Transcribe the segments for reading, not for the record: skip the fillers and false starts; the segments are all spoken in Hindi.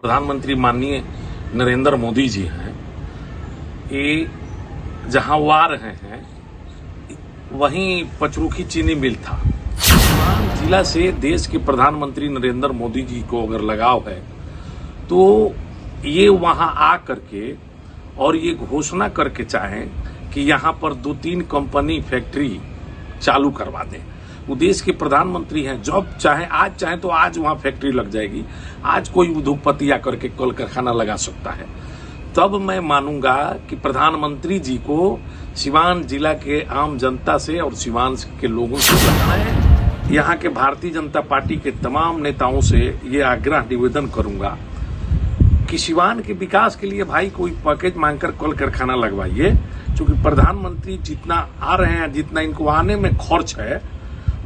प्रधानमंत्री माननीय नरेंद्र मोदी जी हैं, ये जहां वो आ रहे हैं वहीं पचरुखी चीनी मिल था। जिला से देश के प्रधानमंत्री नरेंद्र मोदी जी को अगर लगाव है तो ये वहां आ करके और ये घोषणा करके चाहें कि यहाँ पर 2-3 कंपनी फैक्ट्री चालू करवा दें। वो देश के प्रधानमंत्री हैं, जब चाहे तो आज वहां फैक्ट्री लग जाएगी। आज कोई उद्योगपति आकर के कल कारखाना लगा सकता है। तब मैं मानूंगा कि प्रधानमंत्री जी को सिवान जिला के आम जनता से और सिवान के लोगों से लगना है। यहाँ के भारतीय जनता पार्टी के तमाम नेताओं से ये आग्रह निवेदन करूंगा कि सिवान के विकास के लिए भाई कोई पैकेज मांगकर कल कारखाना लगवाइए, क्योंकि प्रधानमंत्री जितना आ रहे हैं, जितना इनको आने में खर्च है,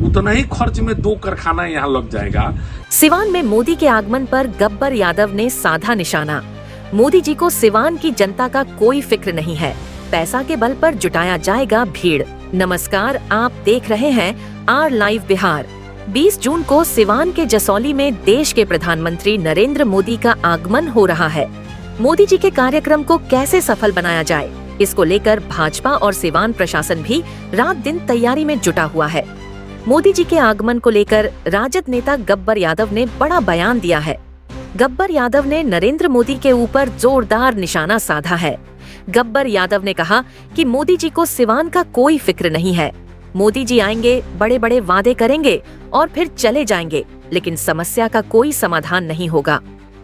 उतना ही खर्च में 2 कारखाना यहाँ लग जाएगा। सिवान में मोदी के आगमन पर गब्बर यादव ने साधा निशाना। मोदी जी को सिवान की जनता का कोई फिक्र नहीं है, पैसा के बल पर जुटाया जाएगा भीड़। नमस्कार, आप देख रहे हैं आर लाइव बिहार। 20 जून को सिवान के जसौली में देश के प्रधानमंत्री नरेंद्र मोदी का आगमन हो रहा है। मोदी जी के कार्यक्रम को कैसे सफल बनाया जाए, इसको लेकर भाजपा और सिवान प्रशासन भी रात दिन तैयारी में जुटा हुआ है। मोदी जी के आगमन को लेकर राजद नेता गब्बर यादव ने बड़ा बयान दिया है। गब्बर यादव ने नरेंद्र मोदी के ऊपर जोरदार निशाना साधा है। गब्बर यादव ने कहा कि मोदी जी को सिवान का कोई फिक्र नहीं है। मोदी जी आएंगे, बड़े बड़े वादे करेंगे और फिर चले जाएंगे, लेकिन समस्या का कोई समाधान नहीं होगा।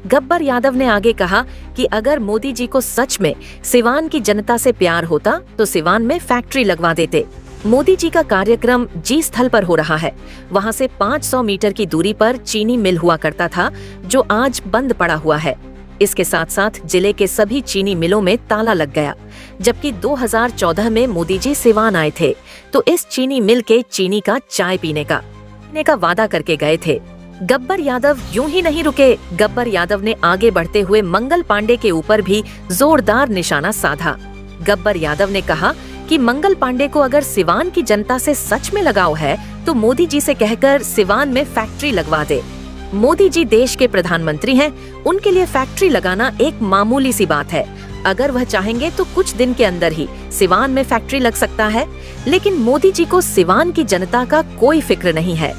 गब्बर यादव ने आगे कहा कि अगर मोदी जी को सच में सिवान की जनता से प्यार होता तो सिवान में फैक्ट्री लगवा देते। मोदी जी का कार्यक्रम जी स्थल पर हो रहा है। वहां से 500 मीटर की दूरी पर चीनी मिल हुआ करता था, जो आज बंद पड़ा हुआ है। इसके साथ साथ जिले के सभी चीनी मिलों में ताला लग गया। जबकि 2014 में मोदी जी सिवान आए थे तो इस चीनी मिल के चीनी का चाय पीने का वादा करके गए थे। गब्बर यादव यूं ही नहीं रुके। गब्बर यादव ने आगे बढ़ते हुए मंगल पांडे के ऊपर भी जोरदार निशाना साधा। गब्बर यादव ने कहा कि मंगल पांडे को अगर सिवान की जनता से सच में लगाव है तो मोदी जी से कहकर सिवान में फैक्ट्री लगवा दे। मोदी जी देश के प्रधानमंत्री हैं, उनके लिए फैक्ट्री लगाना एक मामूली सी बात है। अगर वह चाहेंगे तो कुछ दिन के अंदर ही सिवान में फैक्ट्री लग सकता है, लेकिन मोदी जी को सिवान की जनता का कोई फिक्र नहीं है।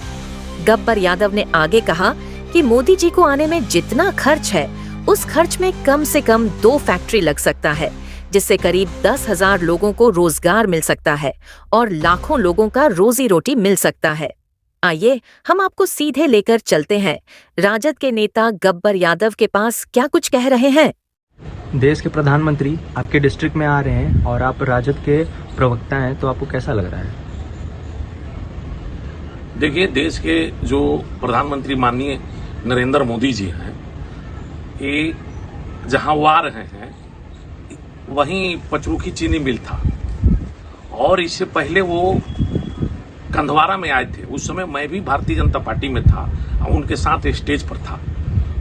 गब्बर यादव ने आगे कहा कि मोदी जी को आने में जितना खर्च है, उस खर्च में कम से कम 2 फैक्ट्री लग सकता है, जिससे करीब 10,000 लोगों को रोजगार मिल सकता है और लाखों लोगों का रोजी रोटी मिल सकता है। आइए हम आपको सीधे लेकर चलते हैं राजद के नेता गब्बर यादव के पास क्या कुछ कह रहे हैं। देश के प्रधानमंत्री आपके डिस्ट्रिक्ट में आ रहे हैं और आप राजद के प्रवक्ता हैं, तो आपको कैसा लग रहा है? देखिए, देश के जो प्रधानमंत्री माननीय नरेंद्र मोदी जी हैं, ये जहां वो आ रहे हैं वहीं पचरुखी चीनी मिल था, और इससे पहले वो कंधवारा में आए थे। उस समय मैं भी भारतीय जनता पार्टी में था और उनके साथ स्टेज पर था।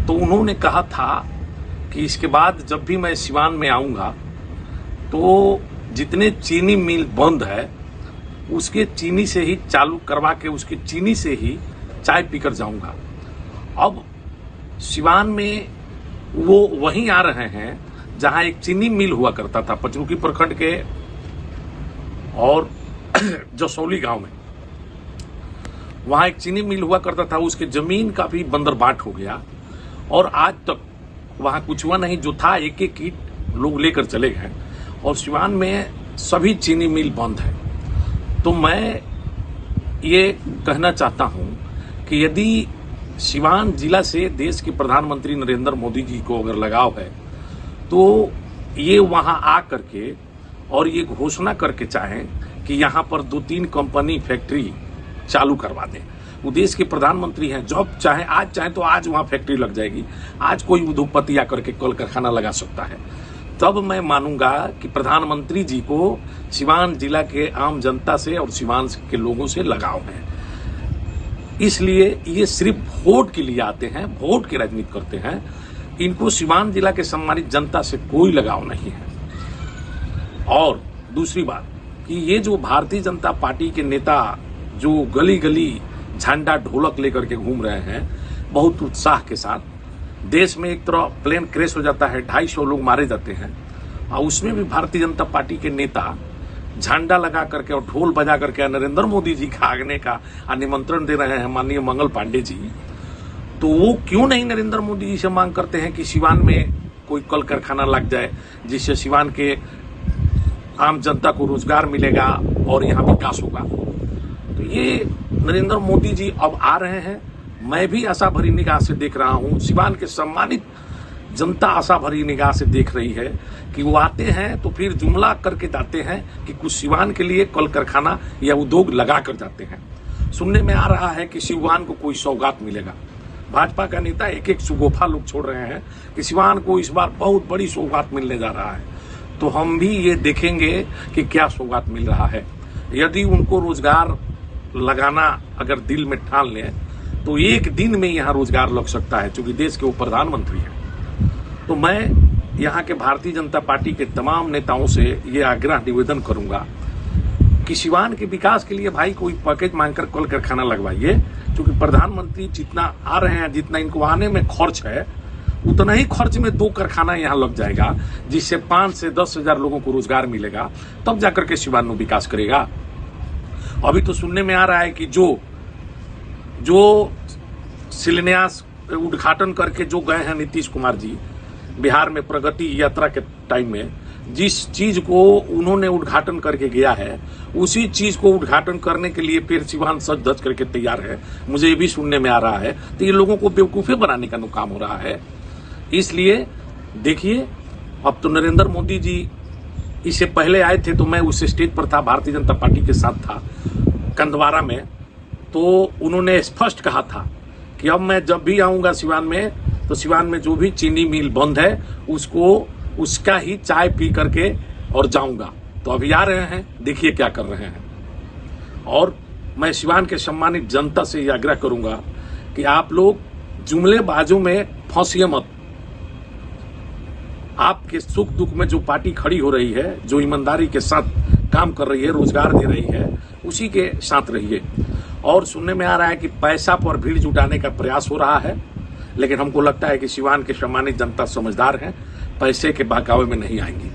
तो उन्होंने कहा था कि इसके बाद जब भी मैं सिवान में आऊंगा तो जितने चीनी मिल बंद है उसके चीनी से ही चालू करवा के उसकी चीनी से ही चाय पीकर जाऊंगा। अब सिवान में वो वहीं आ रहे हैं जहां एक चीनी मिल हुआ करता था, पचरुखी प्रखंड के और जसौली गांव में। वहां एक चीनी मिल हुआ करता था, उसके जमीन का भी बंदरबाट हो गया और आज तक वहां कुछ हुआ नहीं। जो था एक ईंट लोग लेकर चले गए और सिवान में सभी चीनी मिल बंद है। तो मैं ये कहना चाहता हूं कि यदि सिवान जिला से देश के प्रधानमंत्री नरेंद्र मोदी जी को अगर लगाव है तो ये वहां आ करके और ये घोषणा करके चाहें कि यहाँ पर 2-3 कंपनी फैक्ट्री चालू करवा दें। वो देश के प्रधानमंत्री हैं, जब चाहे तो आज वहां फैक्ट्री लग जाएगी। आज कोई उद्योगपति आकर के कल कारखाना लगा सकता है। तब मैं मानूंगा कि प्रधानमंत्री जी को सिवान जिला के आम जनता से और सिवान के लोगों से लगाव है। इसलिए ये सिर्फ वोट के लिए आते हैं, वोट की राजनीति करते हैं। इनको सिवान जिला के सम्मानित जनता से कोई लगाव नहीं है। और दूसरी बात कि ये जो भारतीय जनता पार्टी के नेता जो गली गली झंडा ढोलक लेकर के घूम रहे हैं बहुत उत्साह के साथ, देश में एक तरह प्लेन क्रैश हो जाता है, 250 लोग मारे जाते हैं, और उसमें भी भारतीय जनता पार्टी के नेता झंडा लगा करके और ढोल बजा करके नरेंद्र मोदी जी का आगने का निमंत्रण दे रहे हैं माननीय मंगल पांडे जी, तो वो क्यों नहीं नरेंद्र मोदी जी से मांग करते हैं कि सिवान में कोई कल कारखाना लग जाए, जिससे सिवान के आम जनता को रोजगार मिलेगा और यहाँ विकास होगा। तो ये नरेंद्र मोदी जी अब आ रहे हैं, मैं भी आशा भरी निगाह से देख रहा हूँ, सिवान के सम्मानित जनता आशा भरी निगाह से देख रही है कि वो आते हैं तो फिर जुमला करके जाते हैं कि कुछ सिवान के लिए कल कारखाना या उद्योग लगा कर जाते हैं। सुनने में आ रहा है कि सिवान को कोई सौगात मिलेगा। भाजपा का नेता एक एक सुगोफा लोग छोड़ रहे हैं कि सिवान को इस बार बहुत बड़ी सौगात मिलने जा रहा है। तो हम भी ये देखेंगे कि क्या सौगात मिल रहा है। यदि उनको रोजगार लगाना अगर दिल में ठान लें तो एक दिन में यहाँ रोजगार लग सकता है, क्योंकि देश के वो प्रधानमंत्री हैं। तो मैं यहाँ के भारतीय जनता पार्टी के तमाम नेताओं से ये आग्रह निवेदन करूंगा कि सिवान के विकास के लिए भाई कोई पैकेज मांगकर कल कारखाना लगवाइए, क्योंकि प्रधानमंत्री जितना आ रहे हैं, जितना इनको आने में खर्च है, उतना ही खर्च में 2 कारखाना यहाँ लग जाएगा, जिससे 5 से 10 हजार लोगों को रोजगार मिलेगा, तब जाकर के सिवान में विकास करेगा। अभी तो सुनने में आ रहा है कि जो शिलान्यास उद्घाटन करके जो गए हैं नीतीश कुमार जी बिहार में प्रगति यात्रा के टाइम में, जिस चीज को उन्होंने उद्घाटन करके गया है उसी चीज को उद्घाटन करने के लिए फिर सिवान सज धज करके तैयार है। मुझे ये भी सुनने में आ रहा है। तो ये लोगों को बेवकूफे बनाने का काम हो रहा है। इसलिए देखिए, अब तो नरेंद्र मोदी जी इससे पहले आए थे तो मैं उस स्टेज पर था, भारतीय जनता पार्टी के साथ था कंदवारा में, तो उन्होंने स्पष्ट कहा था कि अब मैं जब भी आऊंगा सिवान में तो सिवान में जो भी चीनी मिल बंद है उसका ही चाय पी करके और जाऊंगा। तो अभी आ रहे हैं, देखिए क्या कर रहे हैं। और मैं सिवान के सम्मानित जनता से यह आग्रह करूंगा कि आप लोग जुमलेबाजों में फंसिए मत। आपके सुख दुख में जो पार्टी खड़ी हो रही है, जो ईमानदारी के साथ काम कर रही है, रोजगार दे रही है, उसी के साथ रहिए। और सुनने में आ रहा है कि पैसा पर भीड़ जुटाने का प्रयास हो रहा है, लेकिन हमको लगता है कि सिवान के सम्मानित जनता समझदार हैं, पैसे के बहकावे में नहीं आएंगी।